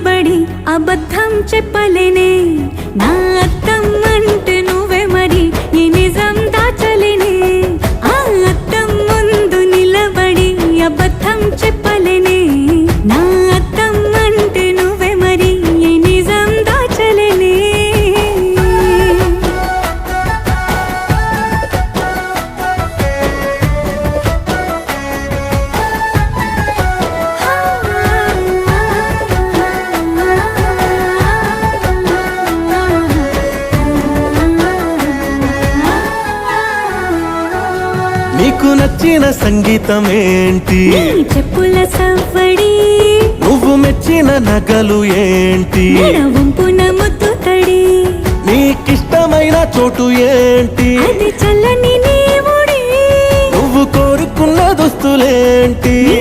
నిలబడి అబద్ధం చెప్పలేనే నా అద్దం అంటే నువ్వే మరి ఈ నిజం దాచలేనే ఆ అద్దం ముందు నిలబడి అబద్ధం చెప్పలేనే నా అద్దం అంటే నువ్వే మరి ఈ నిజం దాచలేనే నీకు నచ్చిన సంగీతం ఏంటి నీ చెప్పుల సవ్వడి నువ్వు మెచ్చిన నగలు ఏంటి వంపున ముద్దు తడి నీకిష్టమైన చోటు ఏంటి అది చల్లని నీ ఒడి నువ్వు కోరుకున్న దుస్తులేంటి నీ